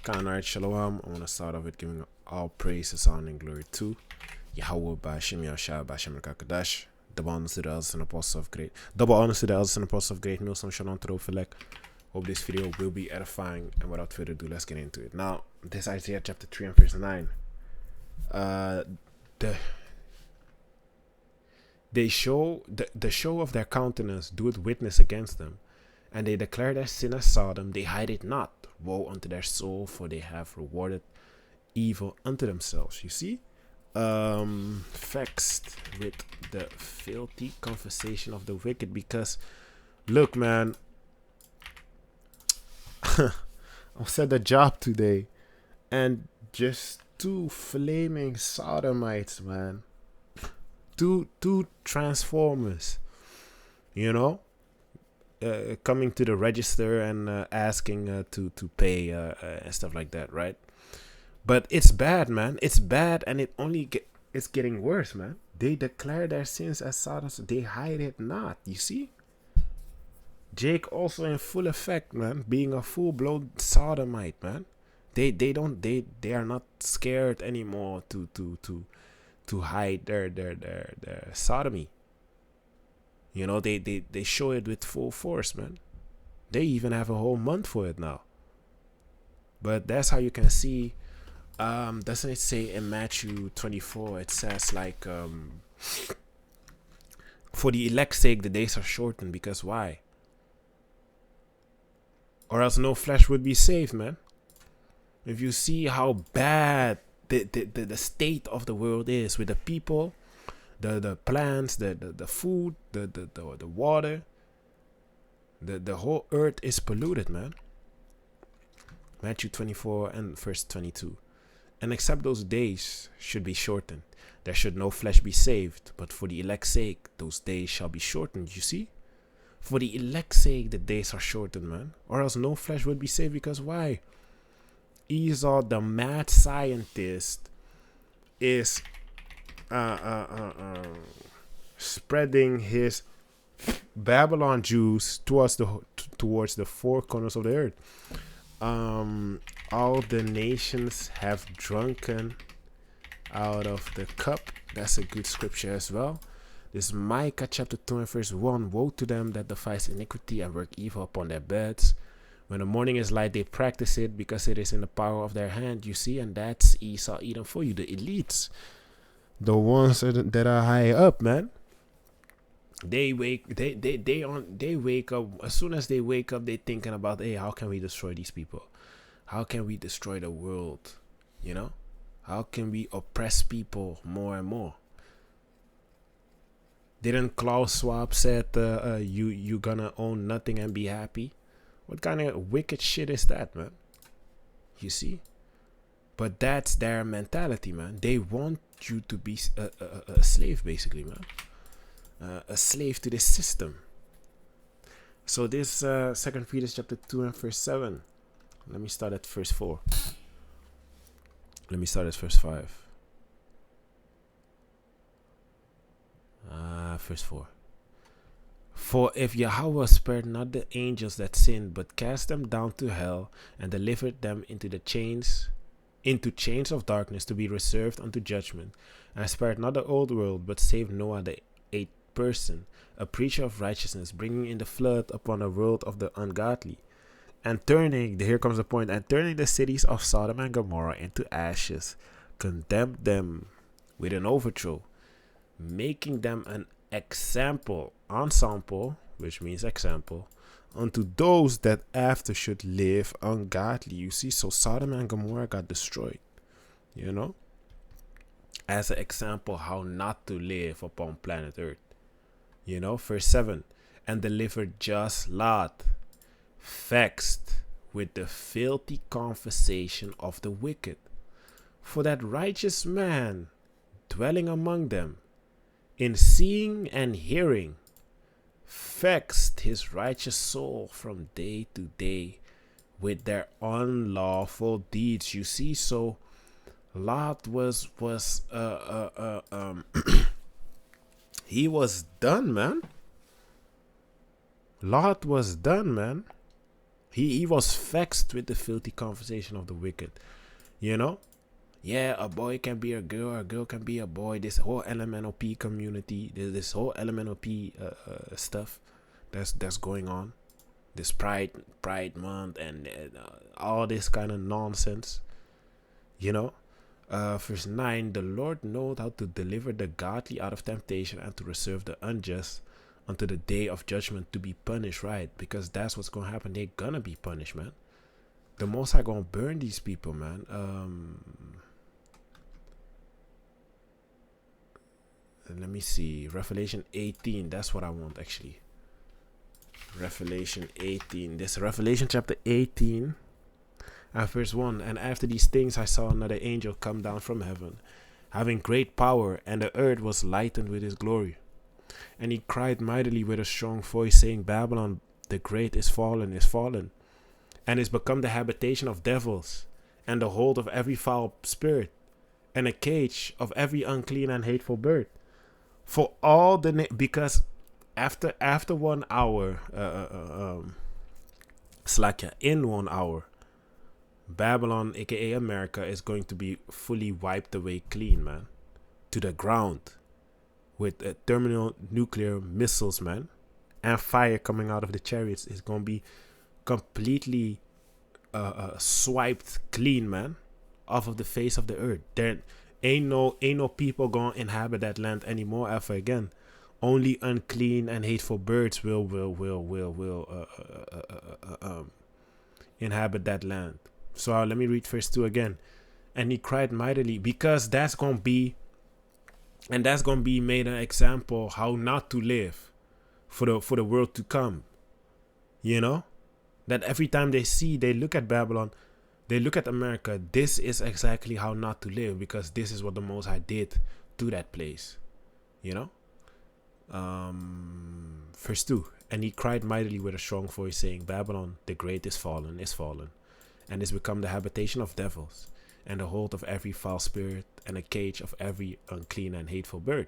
Alright, Shalom. I want to start off with giving all praise, honor, and glory to Yahweh by YASHAMIAHLA by Kadash. Double honors to the elders and apostles of great. Double honors to the elders and apostles of great. Milsom Shalom to the Hope this video will be edifying. And without further ado, let's get into it. Now, this Isaiah chapter 3 and verse 9. They show the show of their countenance doeth witness against them, and they declare their sin as Sodom, they hide it not. Woe unto their soul, for they have rewarded evil unto themselves. You see? Vexed with the filthy conversation of the wicked, because look, man, I was at the job today, and just two flaming sodomites, man. Two transformers, you know, coming to the register and asking to pay and stuff like that, right? But it's bad, man. It's bad, and it's getting worse, man. They declare their sins as Sodom, they hide it not. You see, Jake also in full effect, man, being a full-blown sodomite, man. They are not scared anymore to hide their sodomy. You know, they show it with full force, man. They even have a whole month for it now. But that's how you can see. Doesn't it say in Matthew 24? It says like, for the elect's sake, the days are shortened. Because why? Or else no flesh would be saved, man. If you see how bad the state of the world is with the people, the plants, the food, the water, the whole earth is polluted, man. Matthew 24 and verse 22. And except those days should be shortened, there should no flesh be saved, but for the elect's sake those days shall be shortened. You see, for the elect's sake the days are shortened, man, or else no flesh would be saved. Because why? Esau, the mad scientist, is spreading his Babylon Jews towards the four corners of the earth. All the nations have drunken out of the cup. That's a good scripture as well. This is Micah chapter 2 and verse 1. Woe to them that devise iniquity and work evil upon their beds. When the morning is light, they practice it, because it is in the power of their hand. You see, and that's Esau, Edom for you, the elites, the ones that are high up, man. They wake up. As soon as they wake up, they thinking about, hey, how can we destroy these people? How can we destroy the world? You know, how can we oppress people more and more? Didn't Klaus Schwab said you gonna own nothing and be happy? What kind of wicked shit is that, man? You see? But that's their mentality, man. They want you to be a slave, basically, man. A slave to this system. So this 2 Peter chapter 2 and verse 7. Let me start at verse 4. Let me start at verse 5. Verse 4. For if Yahweh spared not the angels that sinned, but cast them down to hell, and delivered them into chains of darkness, to be reserved unto judgment, and spared not the old world, but saved Noah the eighth person, a preacher of righteousness, bringing in the flood upon a world of the ungodly, and turning, here comes the point, and turning the cities of Sodom and Gomorrah into ashes, condemned them with an overthrow, making them an ensample, which means example, unto those that after should live ungodly. You see, so Sodom and Gomorrah got destroyed, you know, as an example how not to live upon planet Earth. You know, verse 7, and delivered just Lot, vexed with the filthy conversation of the wicked. For that righteous man dwelling among them, in seeing and hearing, vexed his righteous soul from day to day with their unlawful deeds. You see, so Lot was he was done, man. Lot was done, man. He was vexed with the filthy conversation of the wicked. You know? Yeah, a boy can be a girl can be a boy. This whole LMNOP community, this whole LMNOP stuff that's going on. This Pride Month and all this kind of nonsense. You know? Verse 9, the Lord knows how to deliver the godly out of temptation and to reserve the unjust unto the day of judgment to be punished, right? Because that's what's going to happen. They're going to be punished, man. The Most High going to burn these people, man. Let me see. Revelation 18. That's what I want, actually. Revelation 18. This Revelation chapter 18. And verse 1. And after these things I saw another angel come down from heaven, having great power, and the earth was lightened with his glory. And he cried mightily with a strong voice, saying, Babylon the great is fallen, and is become the habitation of devils, and the hold of every foul spirit, and a cage of every unclean and hateful bird. For all the because after 1 hour, in 1 hour, Babylon, aka America, is going to be fully wiped away clean, man, to the ground, with terminal nuclear missiles, man, and fire coming out of the chariots. Is going to be completely swiped clean, man, off of the face of the earth. There ain't no people gonna inhabit that land anymore ever again. Only unclean and hateful birds will inhabit that land. So let me read verse 2 again. And he cried mightily, because that's gonna be made an example how not to live for the world to come. You know, that every time they look at Babylon, they look at America, this is exactly how not to live, because this is what the Most High did to that place. You know? Verse 2. And he cried mightily with a strong voice, saying, Babylon the great is fallen, and is become the habitation of devils, and the hold of every foul spirit, and a cage of every unclean and hateful bird.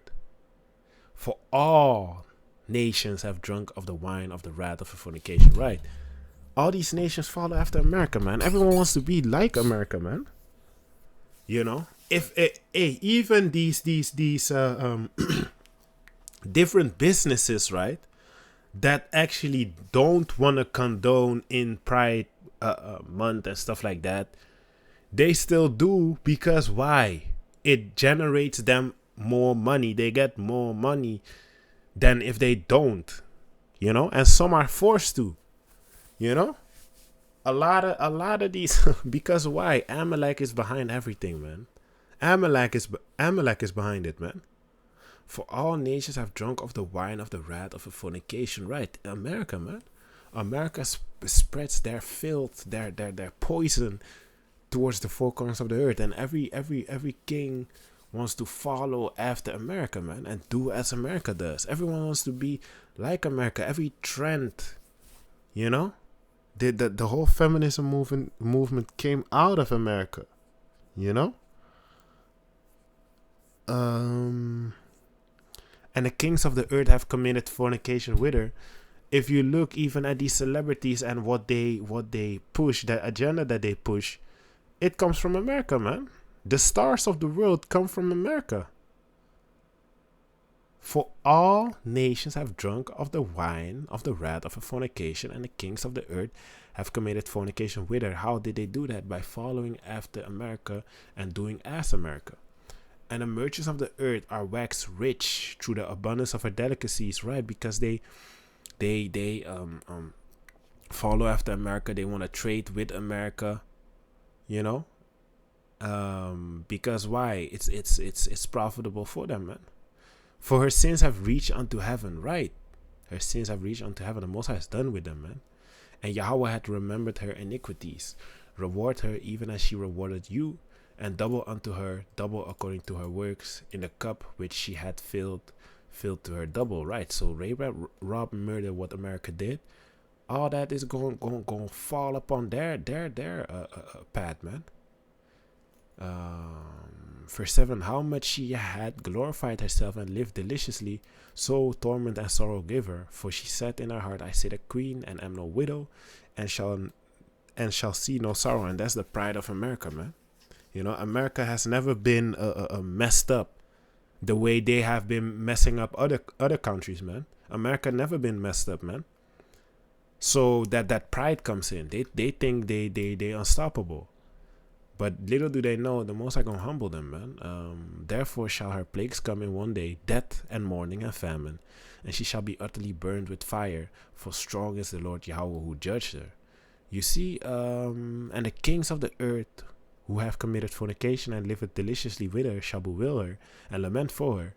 For all nations have drunk of the wine of the wrath of fornication. Right. All these nations follow after America, man. Everyone wants to be like America, man. You know, if even these different businesses, right, that actually don't want to condone in Pride Month and stuff like that, they still do, because why? It generates them more money. They get more money than if they don't, you know. And some are forced to. You know, a lot of these because why? Amalek is behind everything, man. Amalek is behind it, man. For all nations have drunk of the wine of the wrath of a fornication, right? America, man. America spreads their filth, their poison towards the four corners of the earth, and every king wants to follow after America, man, and do as America does. Everyone wants to be like America. Every trend, you know. The whole feminism movement came out of America, you know. And the kings of the earth have committed fornication with her. If you look even at these celebrities and what they push, the agenda that they push, it comes from America, man. The stars of the world come from America. For all nations have drunk of the wine of the wrath of a fornication, and the kings of the earth have committed fornication with her. How did they do that? By following after America and doing as America. And the merchants of the earth are waxed rich through the abundance of her delicacies, right? Because they follow after America. They want to trade with America, you know. Because why? It's profitable for them, man. For her sins have reached unto heaven, right? Her sins have reached unto heaven. The Most High is done with them, man. And Yahweh had remembered her iniquities. Reward her even as she rewarded you, and double unto her, double according to her works, in the cup which she had filled to her double, right? So Reuben, rob, murder, what America did, all that is going to fall upon their path, man. Verse 7, how much she had glorified herself and lived deliciously, so torment and sorrow gave her. For she said in her heart, I sit a queen and am no widow, and shall see no sorrow. And that's the pride of America, man. You know, America has never been messed up the way they have been messing up other countries, man. America never been messed up, man. So that pride comes in. They think they unstoppable. But little do they know, the Most High gonna humble them, man. Therefore shall her plagues come in one day, death and mourning and famine, and she shall be utterly burned with fire, for strong is the Lord Yahweh who judged her. You see, and the kings of the earth who have committed fornication and liveth deliciously with her shall bewail her and lament for her,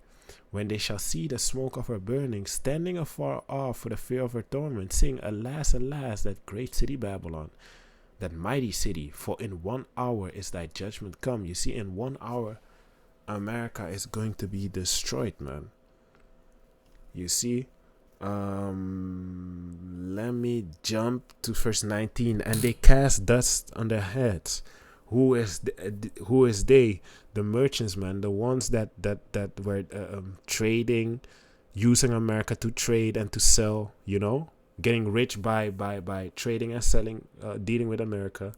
when they shall see the smoke of her burning, standing afar off for the fear of her torment, saying, Alas, alas, that great city Babylon, that mighty city, for in 1 hour is thy judgment come. You see, in 1 hour, America is going to be destroyed, man. You see, let me jump to verse 19. And they cast dust on their heads. Who is they? The merchants, man, the ones that were trading, using America to trade and to sell, you know, getting rich by trading and selling, dealing with America.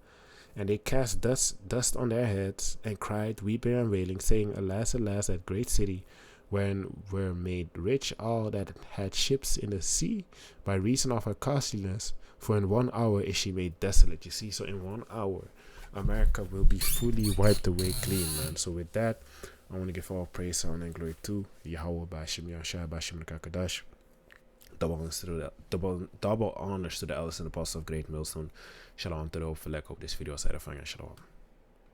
And they cast dust on their heads and cried, weeping and wailing, saying, Alas, alas, that great city, wherein were made rich all that had ships in the sea, by reason of her costliness. For in 1 hour is she made desolate. You see, so in 1 hour, America will be fully wiped away clean, man. So with that, I want to give all praise, honor, and glory to Yahweh, YASHAMIAHLA, YASHAMIAHLA. Double honors to the elders and apostles of Great Millstone. Shalom to the hope for lack of this video. Shalom.